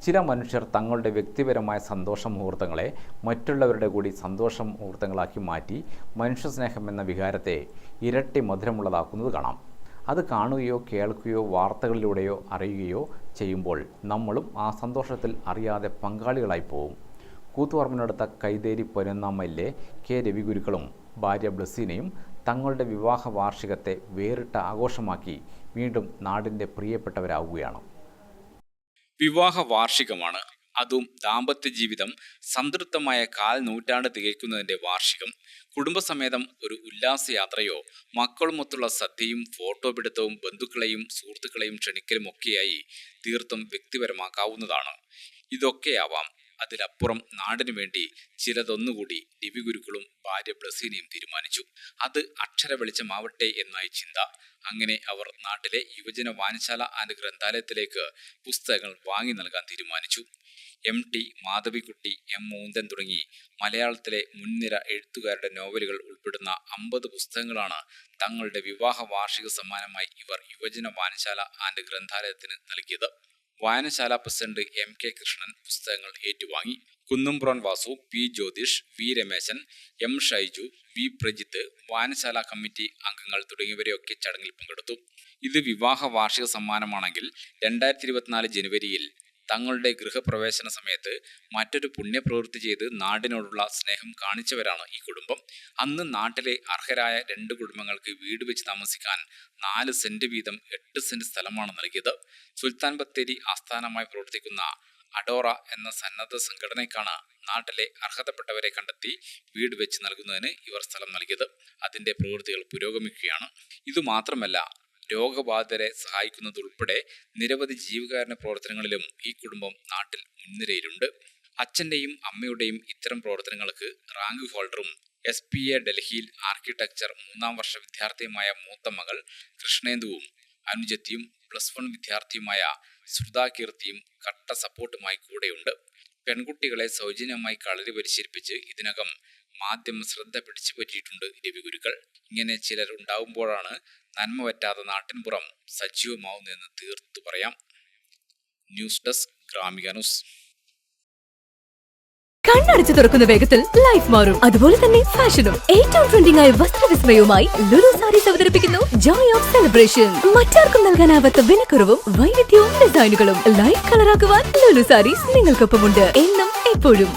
ചില മനുഷ്യർ തങ്ങളുടെ വ്യക്തിപരമായ സന്തോഷ മുഹൂർത്തങ്ങളെ മറ്റുള്ളവരുടെ കൂടി സന്തോഷ മുഹൂർത്തങ്ങളാക്കി മാറ്റി മനുഷ്യസ്നേഹം എന്ന വികാരത്തെ ഇരട്ടി മധുരമുള്ളതാക്കുന്നത് കാണാം. അത് കാണുകയോ കേൾക്കുകയോ വാർത്തകളിലൂടെയോ അറിയുകയോ ചെയ്യുമ്പോൾ നമ്മളും ആ സന്തോഷത്തിൽ അറിയാതെ പങ്കാളികളായി പോകും. കൂത്തുപറമ്പിനടുത്ത കൈതേരി പൊന്നമ്മയിലെ കെ രവിഗുരുക്കളും ഭാര്യ ബ്ലസീനയും തങ്ങളുടെ വിവാഹ വാർഷികത്തെ വേറിട്ട ആഘോഷമാക്കി വീണ്ടും നാടിൻ്റെ പ്രിയപ്പെട്ടവരാവുകയാണ്. വിവാഹ വാർഷികമാണ്. അതും ദാമ്പത്യ ജീവിതം സംതൃപ്തമായ 1/4 നൂറ്റാണ്ട് തികയ്ക്കുന്നതിൻ്റെ വാർഷികം. കുടുംബസമേതം ഒരു ഉല്ലാസയാത്രയോ മക്കളുമൊത്തുള്ള സദ്യയും ഫോട്ടോ പിടുത്തവും ബന്ധുക്കളെയും സുഹൃത്തുക്കളെയും ക്ഷണിക്കലും ഒക്കെയായി തീർത്തും വ്യക്തിപരമാക്കാവുന്നതാണ്. ഇതൊക്കെയാവാം, അതിലപ്പുറം നാടിനു വേണ്ടി ചിലതൊന്നുകൂടി രവിഗുരുക്കളും ഭാര്യ ബ്ലസീനയും തീരുമാനിച്ചു. അത് അക്ഷര വെളിച്ചമാവട്ടെ എന്നായി ചിന്ത. അങ്ങനെ അവർ നാട്ടിലെ യുവജന വായനശാല ആൻഡ് ഗ്രന്ഥാലയത്തിലേക്ക് പുസ്തകങ്ങൾ വാങ്ങി നൽകാൻ തീരുമാനിച്ചു. MT മാധവിക്കുട്ടി, M മൂന്തൻ തുടങ്ങി മലയാളത്തിലെ മുൻനിര എഴുത്തുകാരുടെ നോവലുകൾ ഉൾപ്പെടുന്ന 50 പുസ്തകങ്ങളാണ് തങ്ങളുടെ വിവാഹ വാർഷിക സമ്മാനമായി ഇവർ യുവജന വായനശാല ആൻഡ് ഗ്രന്ഥാലയത്തിന് നൽകിയത്. വായനശാല പ്രസിഡന്റ് MK കൃഷ്ണൻ പുസ്തകങ്ങൾ ഏറ്റുവാങ്ങി. Kunnumpuram Vasu, P Jyothish, V Rameshan, M Shaiju, V Prajith, വായനശാല കമ്മിറ്റി അംഗങ്ങൾ തുടങ്ങിയവരെയൊക്കെ ചടങ്ങിൽ പങ്കെടുത്തു. ഇത് വിവാഹ വാർഷിക സമ്മാനമാണെങ്കിൽ 2024 ജനുവരിയിൽ തങ്ങളുടെ ഗൃഹപ്രവേശന സമയത്ത് മറ്റൊരു പുണ്യപ്രവൃത്തി ചെയ്ത് നാടിനോടുള്ള സ്നേഹം കാണിച്ചവരാണ് ഈ കുടുംബം. അന്ന് നാട്ടിലെ അർഹരായ 2 കുടുംബങ്ങൾക്ക് വീട് വെച്ച് താമസിക്കാൻ 4 സെന്റ് വീതം 8 സെന്റ് സ്ഥലമാണ് നൽകിയത്. സുൽത്താൻ ബത്തേരി ആസ്ഥാനമായി പ്രവർത്തിക്കുന്ന അഡോറ എന്ന സന്നദ്ധ സംഘടനയ്ക്കാണ് നാട്ടിലെ അർഹതപ്പെട്ടവരെ കണ്ടെത്തി വീട് വെച്ച് നൽകുന്നതിന് ഇവർ സ്ഥലം നൽകിയത്. അതിന്റെ പ്രവൃത്തികൾ പുരോഗമിക്കുകയാണ്. ഇതുമാത്രമല്ല, രോഗബാധിതരെ സഹായിക്കുന്നതുൾപ്പെടെ നിരവധി ജീവകാരുണ്യ പ്രവർത്തനങ്ങളിലും ഈ കുടുംബം നാട്ടിൽ മുൻനിരയിലുണ്ട്. അച്ഛൻ്റെയും അമ്മയുടെയും ഇത്തരം പ്രവർത്തനങ്ങൾക്ക് റാങ്ക് ഹോൾഡറും SPA ഡൽഹിയിൽ ആർക്കിടെക്ചർ 3ാം വർഷ വിദ്യാർത്ഥിയുമായ മൂത്ത മകൾ കൃഷ്ണേന്ദുവും അനുജത്തിയും +1 വിദ്യാർത്ഥിയുമായ ശ്രുതാകീർത്തിയും കട്ട സപ്പോർട്ടുമായി കൂടെയുണ്ട്. പെൺകുട്ടികളെ സൗജന്യമായി കളരി പരിശീലിപ്പിച്ച് ഇതിനകം മാധ്യമ ശ്രദ്ധ പിടിച്ചു പറ്റിയിട്ടുണ്ട് രവിഗുരുക്കൾ. ഇങ്ങനെ ചിലരുണ്ടാവുമ്പോഴാണ് നന്മ പറ്റാത്ത നാട്ടിൻപുറം സജീവമാവുന്നതെന്ന് തീർത്തു പറയാം. News desk Gramika news. കണ്ണടച്ചു തുറക്കുന്ന വേഗത്തിൽ ലൈഫ് മാറും. അതുപോലെ തന്നെ ഫാഷനും ഏറ്റവും ട്രെൻഡിംഗ് ആയ വസ്ത്രവിസ്മയവുമായി ലുലു സാരീസ് അവതരിപ്പിക്കുന്നു ജോയ് ഓഫ് സെലിബ്രേഷൻ. മറ്റാർക്കും നൽകാനാവാത്ത വിലക്കുറവും വൈവിധ്യവും ഡിസൈനുകളും ലൈഫ് കളറാക്കുവാൻ ലുലു സാരീസ് നിങ്ങൾക്കൊപ്പമുണ്ട് എന്നും എപ്പോഴും.